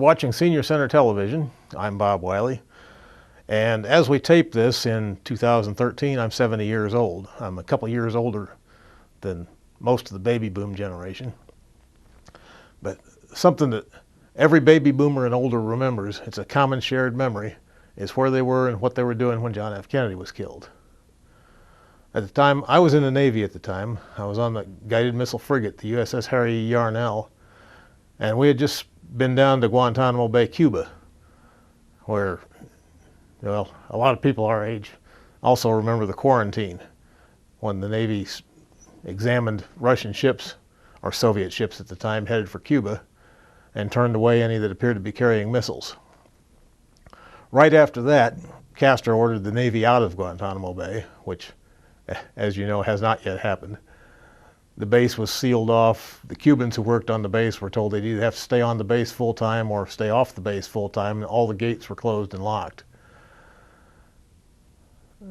watching Senior Center Television. I'm Bob Wiley. And as we tape this in 2013, I'm 70 years old. I'm a couple years older than most of the baby boom generation. But something that every baby boomer and older remembers, it's a common shared memory, is where they were and what they were doing when John F. Kennedy was killed. At the time, I was in the Navy at the time. I was on the guided missile frigate, the USS Harry Yarnell, and we had just been down to Guantanamo Bay, Cuba, where, well, a lot of people our age also remember the quarantine when the Navy examined Russian ships, or Soviet ships at the time, headed for Cuba, and turned away any that appeared to be carrying missiles. Right after that, Castro ordered the Navy out of Guantanamo Bay, which, as you know, has not yet happened. The base was sealed off. The Cubans who worked on the base were told they'd either have to stay on the base full-time or stay off the base full-time, and all the gates were closed and locked.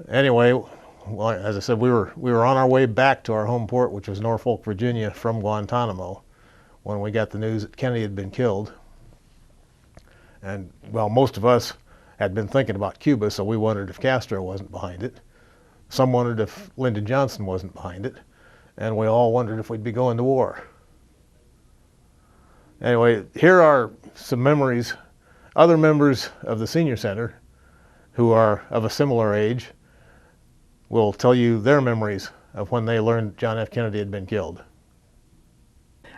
Anyway, well, as I said, we were on our way back to our home port, which was Norfolk, Virginia, from Guantanamo, when we got the news that Kennedy had been killed. And, well, most of us had been thinking about Cuba, so we wondered if Castro wasn't behind it. Some wondered if Lyndon Johnson wasn't behind it. And we all wondered if we'd be going to war. Anyway, here are some memories. Other members of the Senior Center who are of a similar age will tell you their memories of when they learned John F. Kennedy had been killed.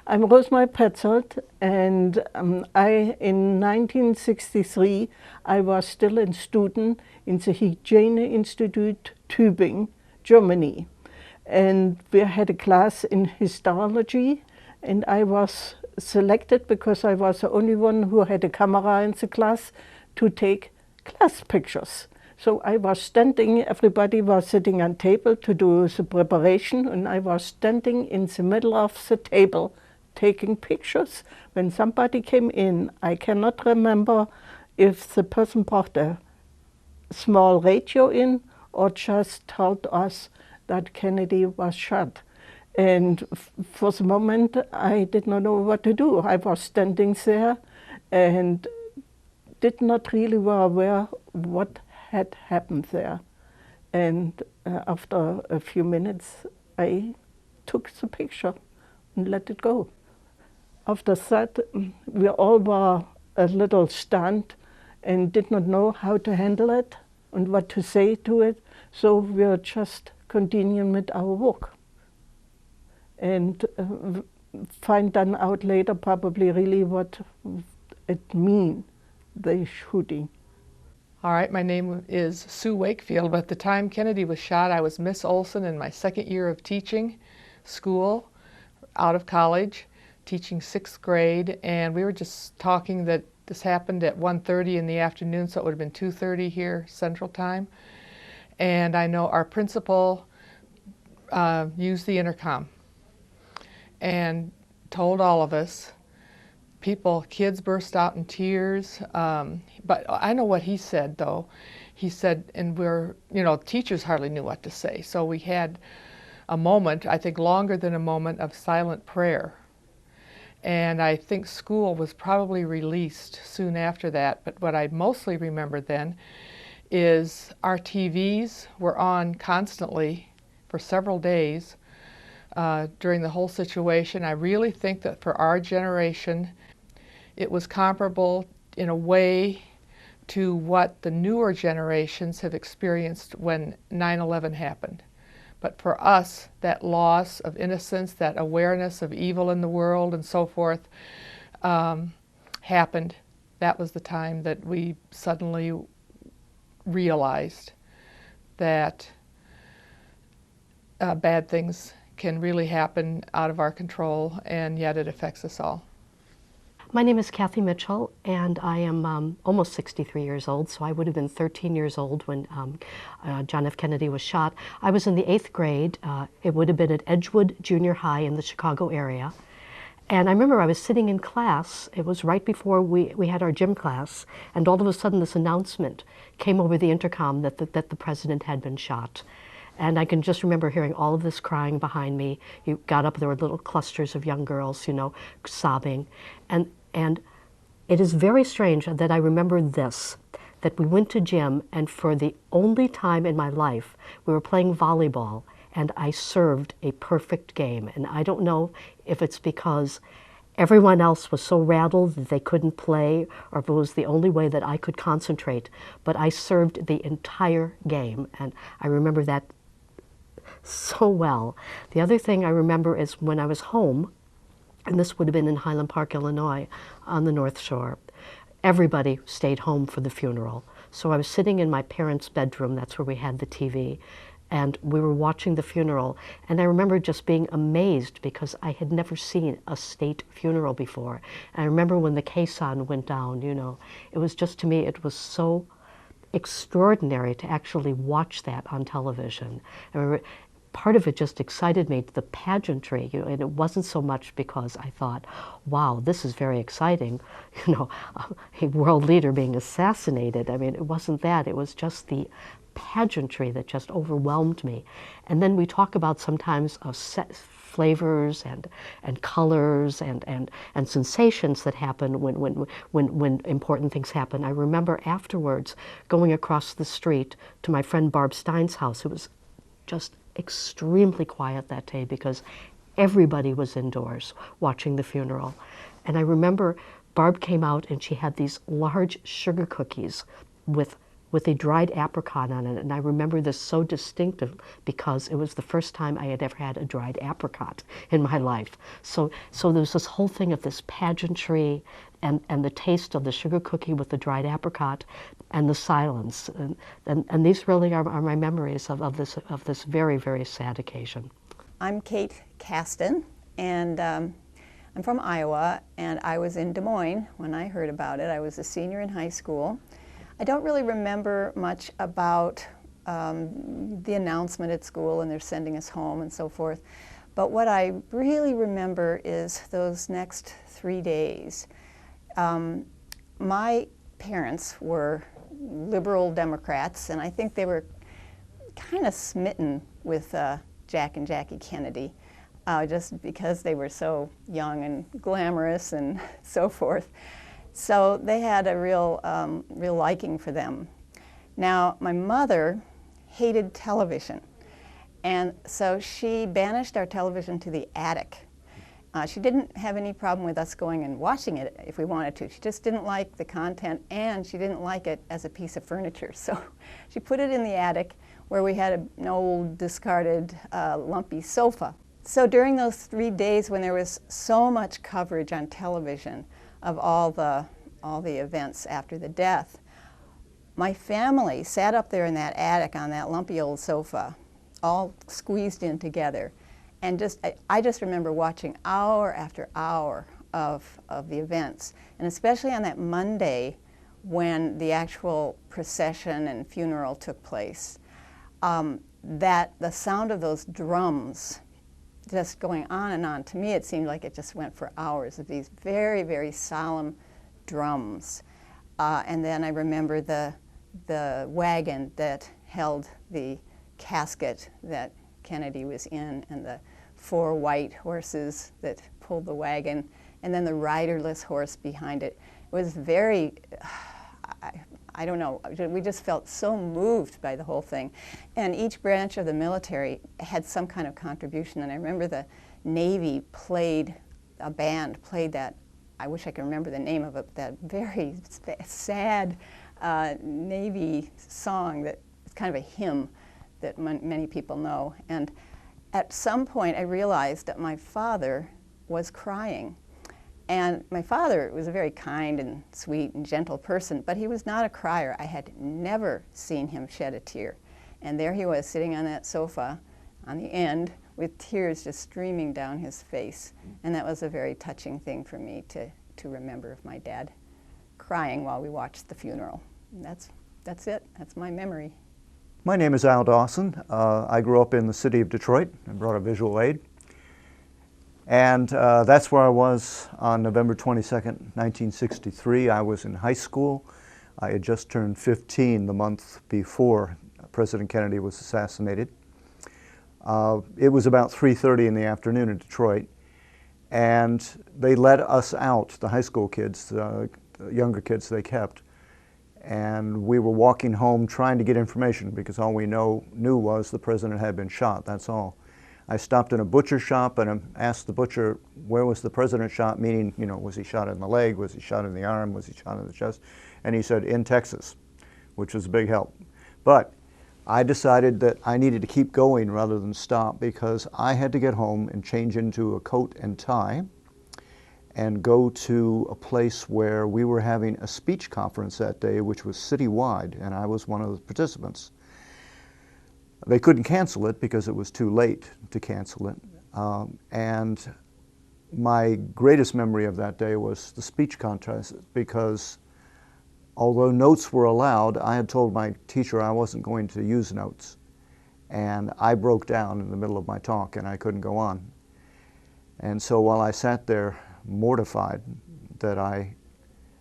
I'm Rosemary Petzold, and in 1963, I was still a student in the Hygiene Institute, Tübingen, Germany. And we had a class in histology, and I was selected because I was the only one who had a camera in the class to take class pictures. So I was standing, everybody was sitting on table to do the preparation, and I was standing in the middle of the table taking pictures. When somebody came in, I cannot remember if the person brought a small radio in or just told us that Kennedy was shot. And for the moment, I did not know what to do. I was standing there and did not really were aware what had happened there. And after a few minutes, I took the picture and let it go. After that, we all were a little stunned and did not know how to handle it and what to say to it. So we were just continuing with our work and find then out later probably really what it means, the shooting. All right, my name is Sue Wakefield. At the time Kennedy was shot, I was Miss Olson in my second year of teaching school, out of college, teaching 6th grade, and we were just talking that this happened at 1:30 in the afternoon, so it would have been 2:30 here Central Time. And I know our principal used the intercom and told all of us. Kids burst out in tears. But I know what he said, though. He said, and teachers hardly knew what to say. So we had a moment, I think longer than a moment, of silent prayer. And I think school was probably released soon after that. But what I mostly remember then is our TVs were on constantly for several days during the whole situation. I really think that for our generation, it was comparable in a way to what the newer generations have experienced when 9/11 happened. But for us, that loss of innocence, that awareness of evil in the world and so forth happened. That was the time that we suddenly realized that bad things can really happen out of our control, and yet it affects us all. My name is Kathy Mitchell, and I am almost 63 years old, so I would have been 13 years old when John F. Kennedy was shot. I was in the 8th grade. It would have been at Edgewood Junior High in the Chicago area. And I remember I was sitting in class. It was right before we had our gym class, and all of a sudden this announcement came over the intercom that the president had been shot. And I can just remember hearing all of this crying behind me. You got up, there were little clusters of young girls, sobbing. And It is very strange that I remember this, that we went to gym, and for the only time in my life, we were playing volleyball, and I served a perfect game. And I don't know if it's because everyone else was so rattled that they couldn't play, or if it was the only way that I could concentrate, but I served the entire game, and I remember that so well. The other thing I remember is when I was home, and this would have been in Highland Park, Illinois, on the North Shore. Everybody stayed home for the funeral. So I was sitting in my parents' bedroom, that's where we had the TV, and we were watching the funeral. And I remember just being amazed because I had never seen a state funeral before. And I remember when the caisson went down, you know, it was just, to me, it was so extraordinary to actually watch that on television. I remember, part of it just excited me, the pageantry, you know, and it wasn't so much because I thought, wow, this is very exciting, you know, a world leader being assassinated. I mean, it wasn't that. It was just the pageantry that just overwhelmed me. And then we talk about sometimes of flavors and colors and sensations that happen when important things happen. I remember afterwards going across the street to my friend Barb Stein's house. It was just extremely quiet that day because everybody was indoors watching the funeral. And I remember Barb came out and she had these large sugar cookies with a dried apricot on it. And I remember this so distinctive because it was the first time I had ever had a dried apricot in my life. So there's this whole thing of this pageantry and the taste of the sugar cookie with the dried apricot and the silence. And these really are my memories of this very, very sad occasion. I'm Kate Kasten, and I'm from Iowa, and I was in Des Moines when I heard about it. I was a senior in high school. I don't really remember much about the announcement at school and they're sending us home and so forth. But what I really remember is those next 3 days. My parents were liberal Democrats, and I think they were kind of smitten with Jack and Jackie Kennedy, just because they were so young and glamorous and so forth. So they had a real liking for them. Now, my mother hated television, and so she banished our television to the attic. She didn't have any problem with us going and watching it if we wanted to. She just didn't like the content, and she didn't like it as a piece of furniture. So she put it in the attic where we had an old discarded lumpy sofa. So during those 3 days when there was so much coverage on television of all the events after the death, my family sat up there in that attic on that lumpy old sofa, all squeezed in together. And I just remember watching hour after hour of the events, and especially on that Monday when the actual procession and funeral took place, that the sound of those drums just going on and on, to me it seemed like it just went for hours of these very, very solemn drums. And then I remember the wagon that held the casket that Kennedy was in, and the 4 white horses that pulled the wagon, and then the riderless horse behind it. It was very, I don't know, we just felt so moved by the whole thing. And each branch of the military had some kind of contribution, and I remember the Navy a band played that, I wish I could remember the name of it, that very sad Navy song that is kind of a hymn that many people know. And at some point I realized that my father was crying. And my father was a very kind and sweet and gentle person, but he was not a crier. I had never seen him shed a tear. And there he was sitting on that sofa on the end with tears just streaming down his face. And that was a very touching thing for me to remember of my dad crying while we watched the funeral. And that's it. That's my memory. My name is Al Dawson. I grew up in the city of Detroit. I brought a visual aid. And that's where I was on November 22nd, 1963. I was in high school. I had just turned 15 the month before President Kennedy was assassinated. It was about 3:30 in the afternoon in Detroit, and they let us out, the high school kids. The the younger kids they kept. And we were walking home trying to get information because all we knew was the president had been shot, that's all. I stopped in a butcher shop and asked the butcher, where was the president shot, meaning, you know, was he shot in the leg, was he shot in the arm, was he shot in the chest? And he said, in Texas, which was a big help. But I decided that I needed to keep going rather than stop because I had to get home and change into a coat and tie and go to a place where we were having a speech conference that day, which was citywide, and I was one of the participants. They couldn't cancel it because it was too late to cancel it. And my greatest memory of that day was the speech contest because although notes were allowed, I had told my teacher I wasn't going to use notes. And I broke down in the middle of my talk and I couldn't go on. And so while I sat there mortified that I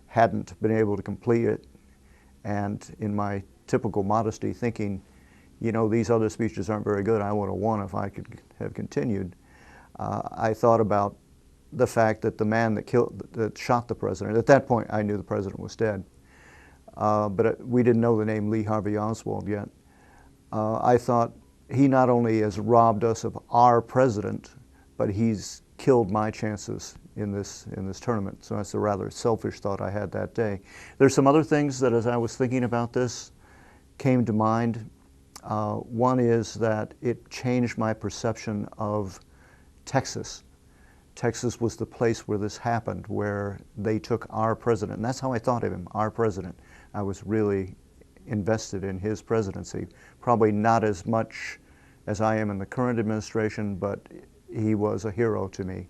hadn't been able to complete it, and in my typical modesty thinking, you know, these other speeches aren't very good, I would have won if I could have continued, I thought about the fact that the man that shot the president, at that point I knew the president was dead, but we didn't know the name Lee Harvey Oswald yet. I thought he not only has robbed us of our president, but he's killed my chances in this tournament. So that's a rather selfish thought I had that day. There's some other things that as I was thinking about this came to mind. One is that it changed my perception of Texas. Texas was the place where this happened, where they took our president, and that's how I thought of him, our president. I was really invested in his presidency. Probably not as much as I am in the current administration, but he was a hero to me.